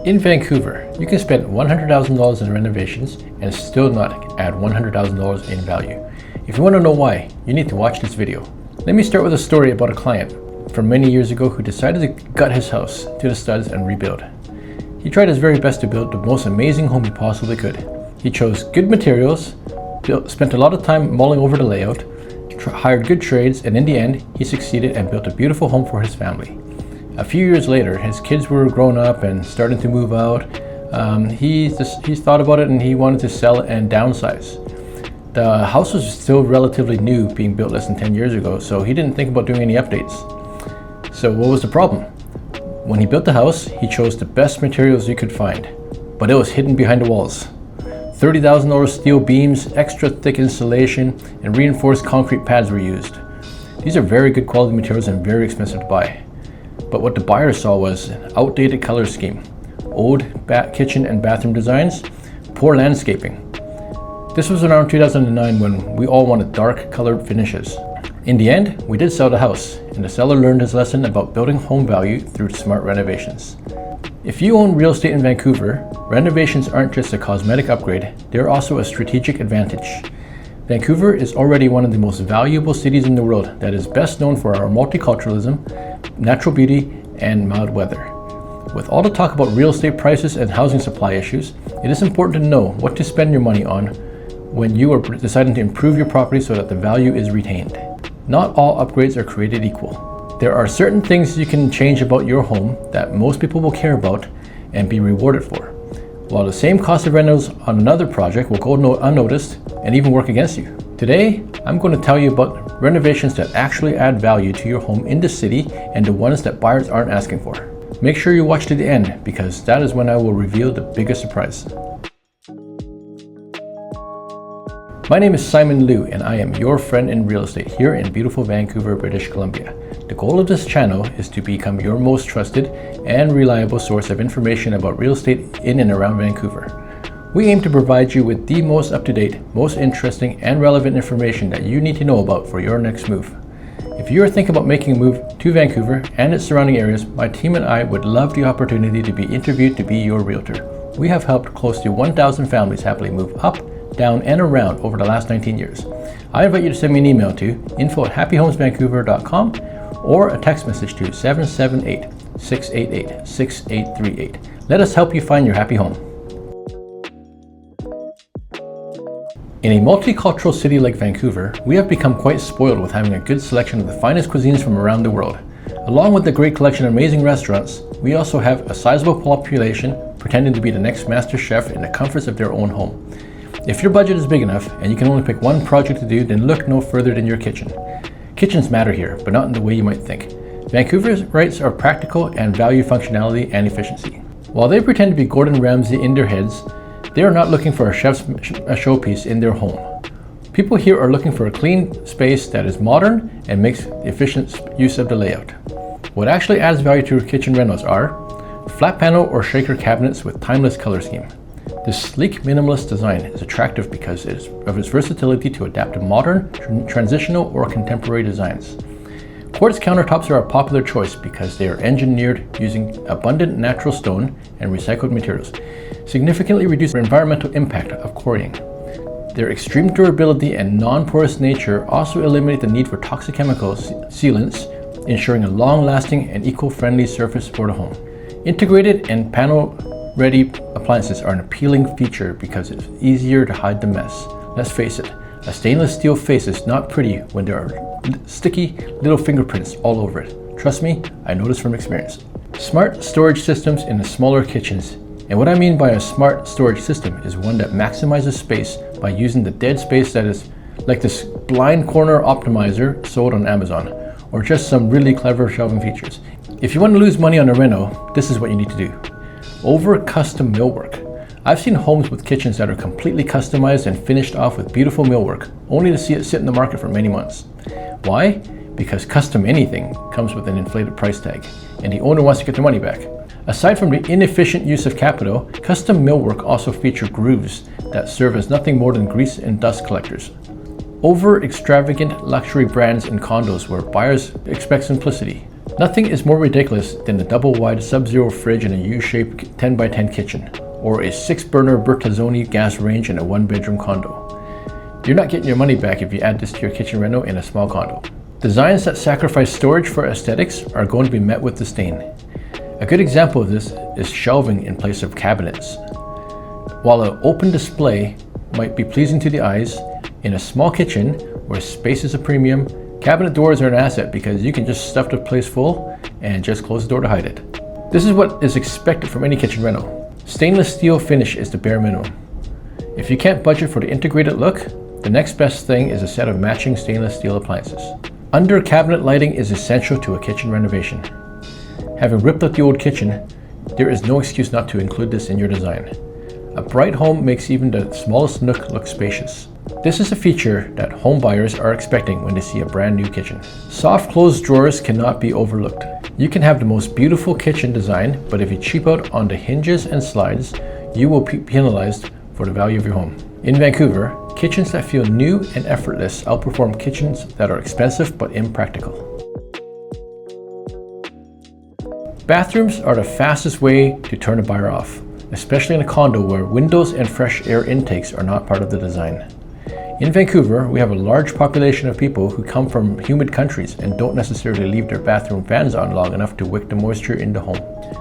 In Vancouver, you can spend $100,000 in renovations and still not add $100,000 in value. If you want to know why, you need to watch this video. Let me start with a story about a client from many years ago who decided to gut his house to the studs and rebuild. He tried his very best to build the most amazing home he possibly could. He chose good materials, spent a lot of time mulling over the layout, hired good trades, and in the end, he succeeded and built a beautiful home for his family. A few years later, his kids were grown up and starting to move out. He thought about it and he wanted to sell and downsize. The house was still relatively new, being built less than 10 years ago, so he didn't think about doing any updates. So what was the problem? When he built the house, he chose the best materials he could find, but it was hidden behind the walls. $30,000 steel beams, extra thick insulation, and reinforced concrete pads were used. These are very good quality materials and very expensive to buy. But what the buyer saw was an outdated color scheme, old kitchen and bathroom designs, poor landscaping. This was around 2009 when we all wanted dark colored finishes. In the end, we did sell the house, and the seller learned his lesson about building home value through smart renovations. If you own real estate in Vancouver, renovations aren't just a cosmetic upgrade, they're also a strategic advantage. Vancouver is already one of the most valuable cities in the world that is best known for our multiculturalism, natural beauty, and mild weather. With all the talk about real estate prices and housing supply issues, it is important to know what to spend your money on when you are deciding to improve your property so that the value is retained. Not all upgrades are created equal. There are certain things you can change about your home that most people will care about and be rewarded for, while the same cost of rentals on another project will go unnoticed and even work against you. Today, I'm going to tell you about renovations that actually add value to your home in the city and the ones that buyers aren't asking for. Make sure you watch to the end because that is when I will reveal the biggest surprise. My name is Simon Liu and I am your friend in real estate here in beautiful Vancouver, British Columbia. The goal of this channel is to become your most trusted and reliable source of information about real estate in and around Vancouver. We aim to provide you with the most up-to-date, most interesting and relevant information that you need to know about for your next move. If you are thinking about making a move to Vancouver and its surrounding areas, my team and I would love the opportunity to be interviewed to be your realtor. We have helped close to 1,000 families happily move up, down, and around over the last 19 years. I invite you to send me an email to info@happyhomesvancouver.com or a text message to 778-688-6838. Let us help you find your happy home. In a multicultural city like Vancouver, we have become quite spoiled with having a good selection of the finest cuisines from around the world. Along with the great collection of amazing restaurants, we also have a sizable population pretending to be the next master chef in the comforts of their own home. If your budget is big enough and you can only pick one project to do, then look no further than your kitchen. Kitchens matter here, but not in the way you might think. Vancouverites are practical and value functionality and efficiency. While they pretend to be Gordon Ramsay in their heads, they are not looking for a showpiece in their home. People here are looking for a clean space that is modern and makes efficient use of the layout. What actually adds value to your kitchen renos are flat panel or shaker cabinets with timeless color scheme. This sleek minimalist design is attractive because of its versatility to adapt to modern, transitional, or contemporary designs. Quartz countertops are a popular choice because they are engineered using abundant natural stone and recycled materials, significantly reduce the environmental impact of quarrying. Their extreme durability and non-porous nature also eliminate the need for toxic chemicals, sealants, ensuring a long-lasting and eco-friendly surface for the home. Integrated and panel-ready appliances are an appealing feature because it's easier to hide the mess. Let's face it, a stainless steel face is not pretty when there are sticky little fingerprints all over it. Trust me, I know this from experience. Smart storage systems in the smaller kitchens. And what I mean by a smart storage system is one that maximizes space by using the dead space that is like this blind corner optimizer sold on Amazon, or just some really clever shelving features. If you want to lose money on a reno, this is what you need to do. Over custom millwork. I've seen homes with kitchens that are completely customized and finished off with beautiful millwork, only to see it sit in the market for many months. Why? Because custom anything comes with an inflated price tag, and the owner wants to get their money back. Aside from the inefficient use of capital, custom millwork also feature grooves that serve as nothing more than grease and dust collectors. Over extravagant luxury brands and condos where buyers expect simplicity. Nothing is more ridiculous than a double-wide Sub-Zero fridge in a U-shaped 10x10 kitchen, or a 6-burner Bertazzoni gas range in a 1-bedroom condo. You're not getting your money back if you add this to your kitchen reno in a small condo. Designs that sacrifice storage for aesthetics are going to be met with disdain. A good example of this is shelving in place of cabinets. While an open display might be pleasing to the eyes, in a small kitchen where space is a premium, cabinet doors are an asset because you can just stuff the place full and just close the door to hide it. This is what is expected from any kitchen reno. Stainless steel finish is the bare minimum. If you can't budget for the integrated look, the next best thing is a set of matching stainless steel appliances. Under cabinet lighting is essential to a kitchen renovation. Having ripped out the old kitchen, there is no excuse not to include this in your design. A bright home makes even the smallest nook look spacious. This is a feature that home buyers are expecting when they see a brand new kitchen. Soft closed drawers cannot be overlooked. You can have the most beautiful kitchen design, but if you cheap out on the hinges and slides, you will be penalized for the value of your home. In Vancouver, kitchens that feel new and effortless outperform kitchens that are expensive but impractical. Bathrooms are the fastest way to turn a buyer off, especially in a condo where windows and fresh air intakes are not part of the design. In Vancouver, we have a large population of people who come from humid countries and don't necessarily leave their bathroom fans on long enough to wick the moisture in the home.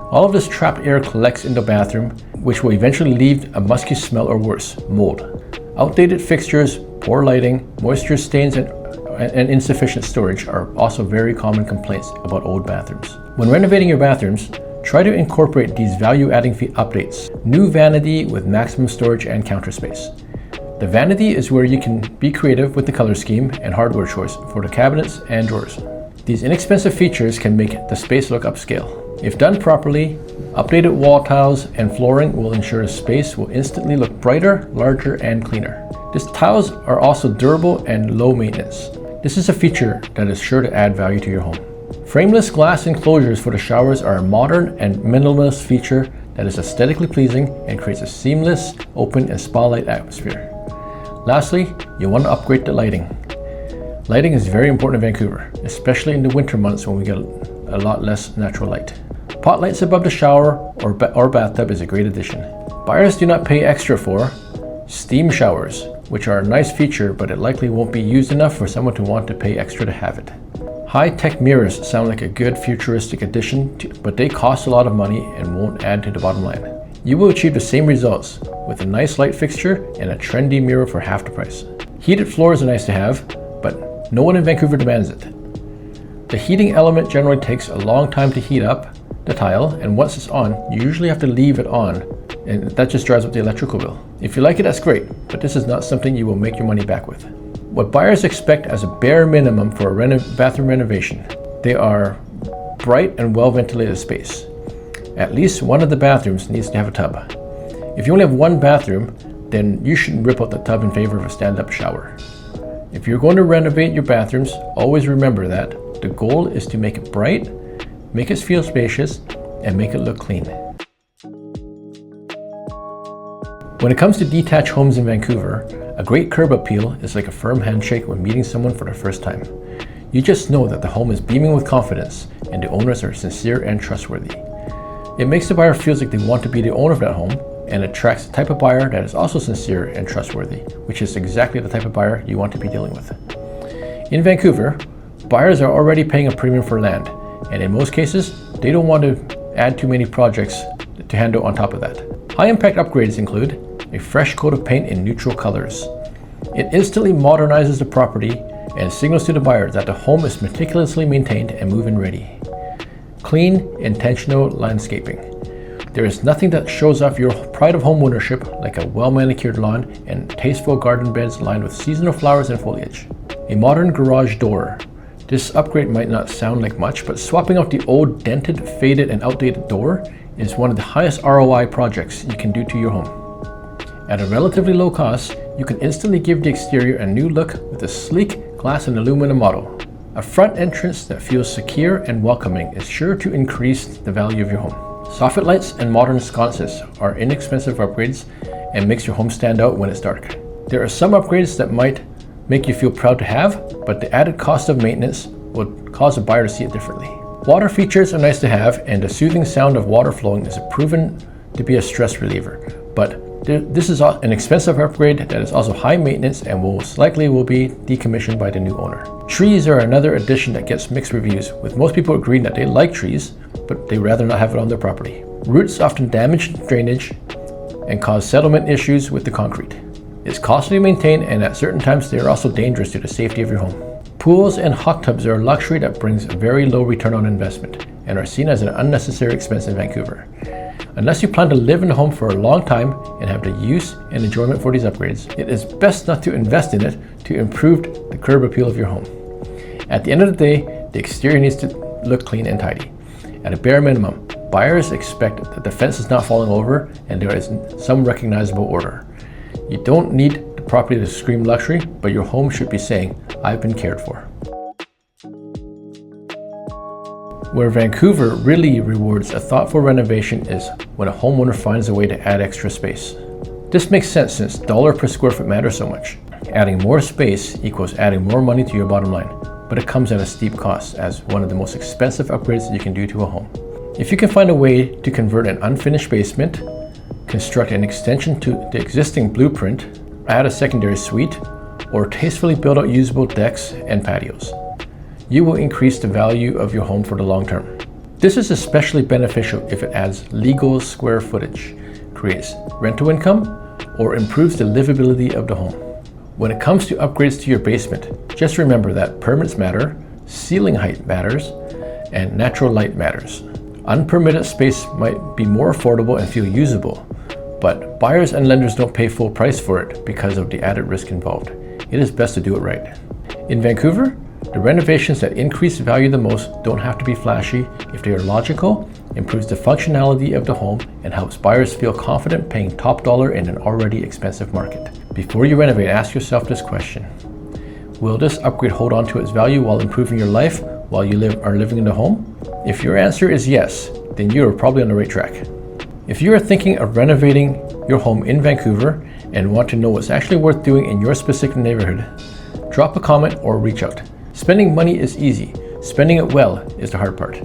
All of this trapped air collects in the bathroom, which will eventually leave a musky smell or worse, mold. Outdated fixtures, poor lighting, moisture stains, and insufficient storage are also very common complaints about old bathrooms. When renovating your bathrooms, try to incorporate these value-adding updates. New vanity with maximum storage and counter space. The vanity is where you can be creative with the color scheme and hardware choice for the cabinets and drawers. These inexpensive features can make the space look upscale. If done properly, updated wall tiles and flooring will ensure the space will instantly look brighter, larger, and cleaner. These tiles are also durable and low maintenance. This is a feature that is sure to add value to your home. Frameless glass enclosures for the showers are a modern and minimalist feature that is aesthetically pleasing and creates a seamless, open, and spa-like atmosphere. Lastly, you'll want to upgrade the lighting. Lighting is very important in Vancouver, especially in the winter months when we get a lot less natural light. Pot lights above the shower or bathtub is a great addition. Buyers do not pay extra for steam showers, which are a nice feature, but it likely won't be used enough for someone to want to pay extra to have it. High-tech mirrors sound like a good futuristic addition, but they cost a lot of money and won't add to the bottom line. You will achieve the same results with a nice light fixture and a trendy mirror for half the price. Heated floors are nice to have, but no one in Vancouver demands it. The heating element generally takes a long time to heat up the tile, and once it's on, you usually have to leave it on, and that just drives up the electrical bill. If you like it, that's great, but this is not something you will make your money back with. What buyers expect as a bare minimum for a bathroom renovation, they are bright and well-ventilated space. At least one of the bathrooms needs to have a tub. If you only have one bathroom, then you shouldn't rip out the tub in favor of a stand-up shower. If you're going to renovate your bathrooms, always remember that the goal is to make it bright, make it feel spacious, and make it look clean. When it comes to detached homes in Vancouver, a great curb appeal is like a firm handshake when meeting someone for the first time. You just know that the home is beaming with confidence and the owners are sincere and trustworthy. It makes the buyer feel like they want to be the owner of that home and attracts the type of buyer that is also sincere and trustworthy, which is exactly the type of buyer you want to be dealing with. In Vancouver, buyers are already paying a premium for land, and in most cases, they don't want to add too many projects to handle on top of that. High-impact upgrades include a fresh coat of paint in neutral colors. It instantly modernizes the property and signals to the buyer that the home is meticulously maintained and move-in ready. Clean, intentional landscaping. There is nothing that shows off your pride of home ownership like a well-manicured lawn and tasteful garden beds lined with seasonal flowers and foliage. A modern garage door. This upgrade might not sound like much, but swapping out the old dented, faded, and outdated door is one of the highest ROI projects you can do to your home. At a relatively low cost, you can instantly give the exterior a new look with a sleek glass and aluminum model. A front entrance that feels secure and welcoming is sure to increase the value of your home. Soffit lights and modern sconces are inexpensive upgrades and makes your home stand out when it's dark. There are some upgrades that might make you feel proud to have, but the added cost of maintenance would cause a buyer to see it differently. Water features are nice to have, and the soothing sound of water flowing is proven to be a stress reliever. But this is an expensive upgrade that is also high maintenance and most likely will be decommissioned by the new owner. Trees are another addition that gets mixed reviews, with most people agreeing that they like trees, but they rather not have it on their property. Roots often damage drainage and cause settlement issues with the concrete. It's costly to maintain, and at certain times they are also dangerous to the safety of your home. Pools and hot tubs are a luxury that brings a very low return on investment and are seen as an unnecessary expense in Vancouver. Unless you plan to live in a home for a long time and have the use and enjoyment for these upgrades, it is best not to invest in it to improve the curb appeal of your home. At the end of the day, the exterior needs to look clean and tidy. At a bare minimum, buyers expect that the fence is not falling over and there is some recognizable order. You don't need the property to scream luxury, but your home should be saying, "I've been cared for." Where Vancouver really rewards a thoughtful renovation is when a homeowner finds a way to add extra space. This makes sense since dollar per square foot matters so much. Adding more space equals adding more money to your bottom line, but it comes at a steep cost as one of the most expensive upgrades you can do to a home. If you can find a way to convert an unfinished basement, construct an extension to the existing blueprint, add a secondary suite, or tastefully build out usable decks and patios, you will increase the value of your home for the long term. This is especially beneficial if it adds legal square footage, creates rental income, or improves the livability of the home. When it comes to upgrades to your basement, just remember that permits matter, ceiling height matters, and natural light matters. Unpermitted space might be more affordable and feel usable, but buyers and lenders don't pay full price for it because of the added risk involved. It is best to do it right. In Vancouver, the renovations that increase value the most don't have to be flashy if they are logical, improves the functionality of the home, and helps buyers feel confident paying top dollar in an already expensive market. Before you renovate, ask yourself this question: will this upgrade hold on to its value while improving your life while you are living in the home? If your answer is yes, then you are probably on the right track. If you are thinking of renovating your home in Vancouver and want to know what's actually worth doing in your specific neighborhood, drop a comment or reach out. Spending money is easy. Spending it well is the hard part.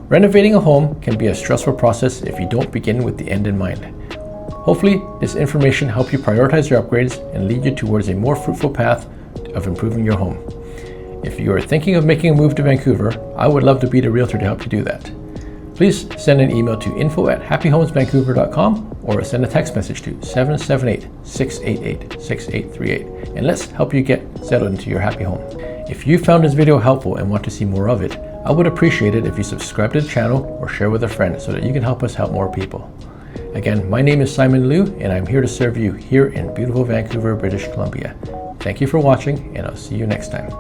Renovating a home can be a stressful process if you don't begin with the end in mind. Hopefully, this information helped you prioritize your upgrades and lead you towards a more fruitful path of improving your home. If you are thinking of making a move to Vancouver, I would love to be the realtor to help you do that. Please send an email to info@happyhomesvancouver.com or send a text message to 778-688-6838 and let's help you get settled into your happy home. If you found this video helpful and want to see more of it, I would appreciate it if you subscribe to the channel or share with a friend so that you can help us help more people. Again, my name is Simon Liu and I'm here to serve you here in beautiful Vancouver, British Columbia. Thank you for watching and I'll see you next time.